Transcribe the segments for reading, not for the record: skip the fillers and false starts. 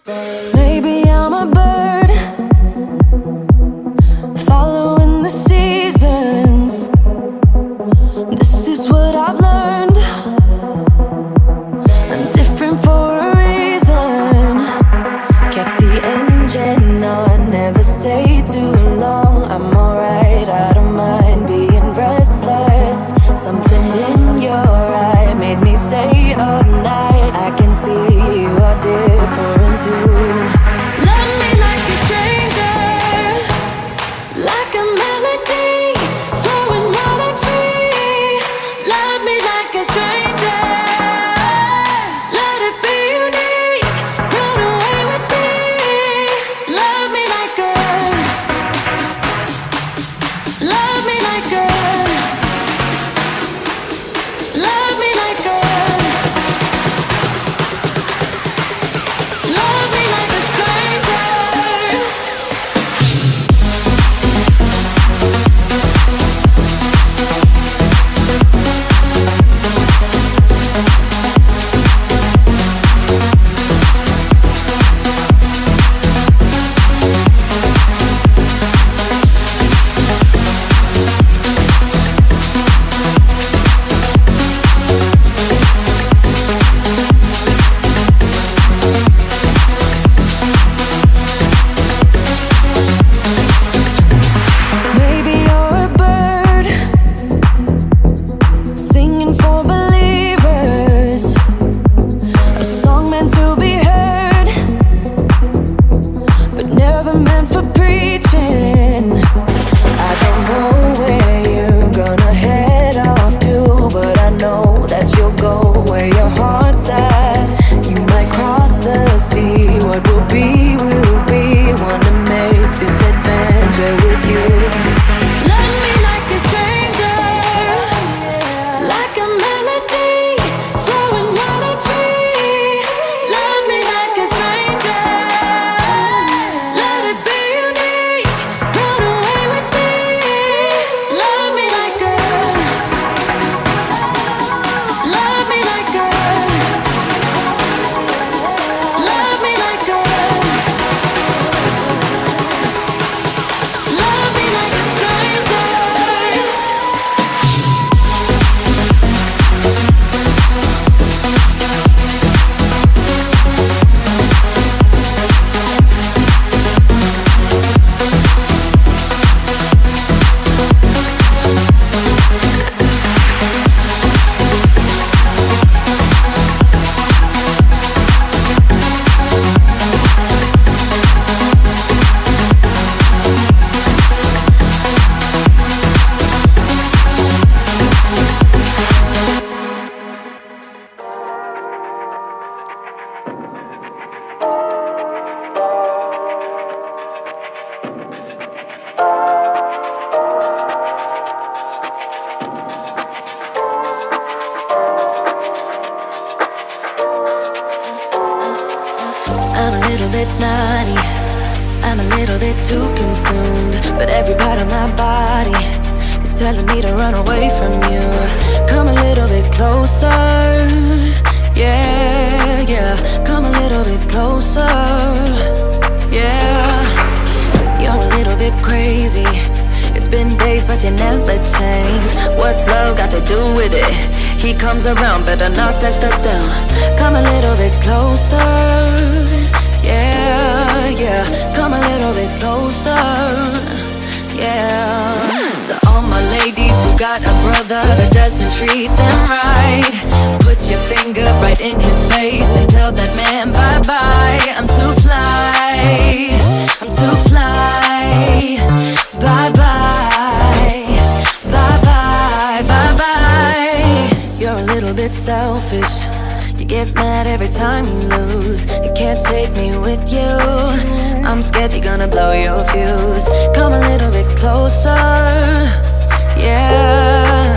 Maybe I'm a bird following the seasons. This is what I've learned. I'm different for a reason. Kept the engine on, never stay too long. I'm alright, I don't mind being restless. Something in your eye made me stay up night. I can see you are different too. Love me like a stranger, like a melody flowing wild and free. Love me like a stranger, let it be unique. Run away with me. Love me like a, love me like a, love me like a, love me like a stranger. Maybe you're a bird singing for believers, a song meant to be heard, but never meant for preaching. I don't know where you're gonna head off to, but I know that you'll go where your heart's at. You might cross the sea, what will be, will be. Wanna make this adventure with you. Love me like a stranger, like a melody flowing wild and free. Love me like a stranger, let it be unique. Run away with me. Love me like a, love me like a, love me like a, love me like a stranger. I'm a little bit naughty, I'm a little bit too consumed, but every part of my body is telling me to run away from you. Come a little bit closer, yeah, yeah. Come a little bit closer, yeah. You're a little bit crazy. It's been days, but you never change. What's love got to do with it? He comes around, better knock that stuff down. Come a little bit closer, yeah, yeah. Come a little bit closer, yeah. To all my ladies who got a brother that doesn't treat them right, put your finger right in his face and tell that man bye-bye. I'm too fly, I'm too fly. Bye-bye, bye-bye, bye-bye. You're a little bit selfish. You get mad every time you lose. You can't take me with you. I'm scared you're gonna blow your fuse. Come a little bit closer, yeah.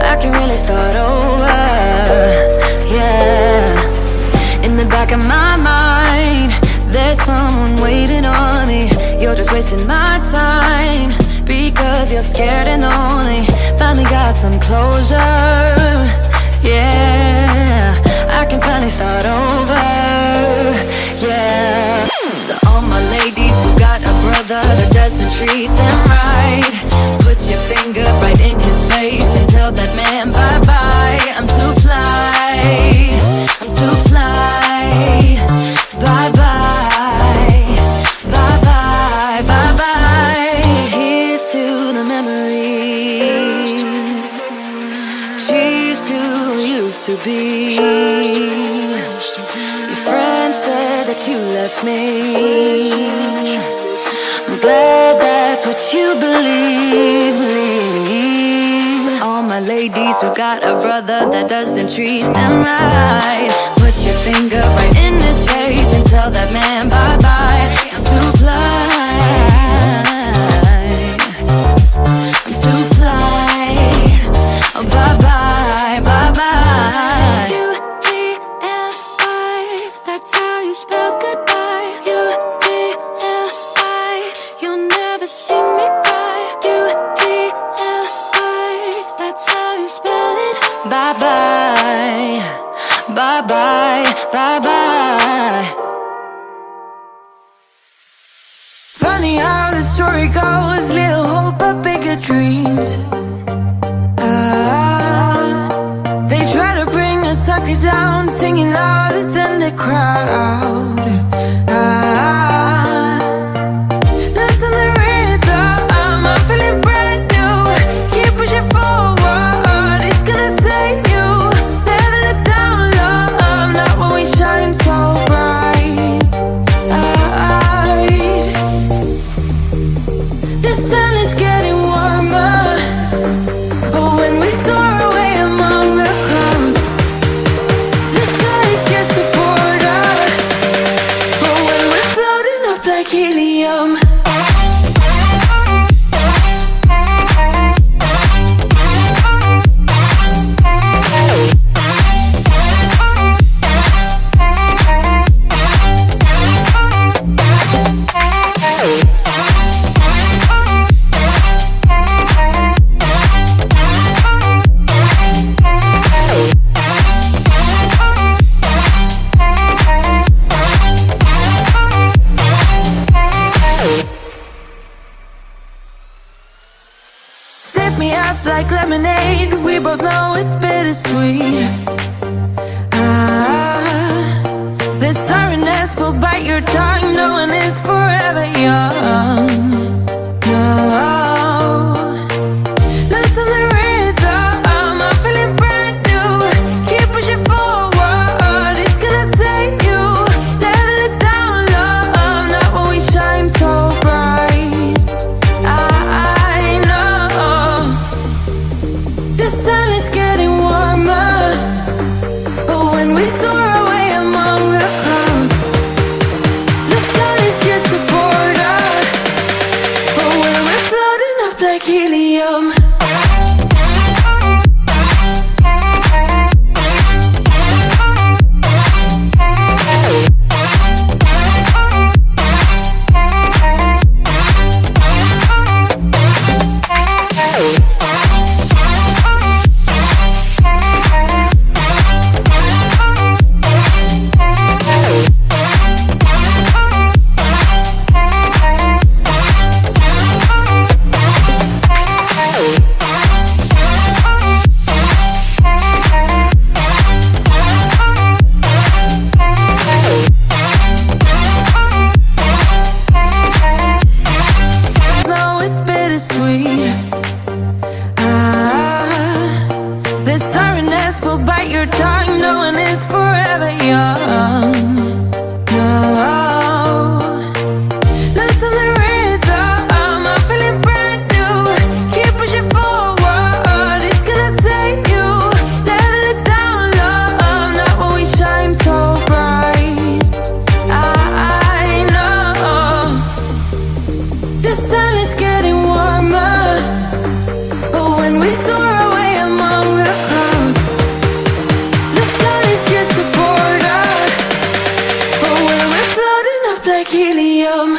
I can really start over, yeah. In the back of my mind, there's someone waiting on me. You're just wasting my time because you're scared and lonely. Finally got some closure, yeah. I can finally start over, yeah. brother that doesn't treat them right. Put your finger right in his face and tell that man bye-bye. I'm too fly, I'm too fly. Bye-bye, bye-bye, bye-bye. Here's to the memories. Cheers to who used to be. Your friend said that you left me. I'm glad that's what you believe. To all my ladies who got a brother that doesn't treat them right, put your finger right in his face and tell that man bye-bye. I'm too fly, I'm too fly. Oh, bye-bye, bye-bye. U-G-L-I, that's how you spell goodbye. U-G-L-I, you'll never see me cry. U-G-L-I, that's how you spell it. Bye-bye, bye-bye, bye-bye. Funny how the story goes, little hope but bigger dreams. They try to bring a sucker down, singing louder than the crowd. Listen the rhythm, I'm feeling brand new. Keep pushing forward, it's gonna save you. Never look down low, not when we shine so bright. The sun is getting warmer. Oh, when we soar away among the clouds, the sky is just a border. Oh, when we're floating up like helium. Sip me up like lemonade, we both know it's bittersweet. This sorrowness will bite your tongue, no one is forever young. No. Listen the rhythm, I'm feeling brand new. Keep pushing forward, it's gonna save you. Never look down low, not when we shine so bright. I know the sun is getting warmer. But when we soar away among the clouds, the sky is just a border. But when we're floating up like helium. No, it's bittersweet. This sorrowness will bite your tongue, no one is forever young. No. Listen the rhythm, I'm feeling brand new. Keep pushing forward, it's gonna save you. Never look down low, not when we shine so bright. I know the sun is getting warmer. But when we soar away among the clouds, the sky is just a border. But when we're floating up like helium.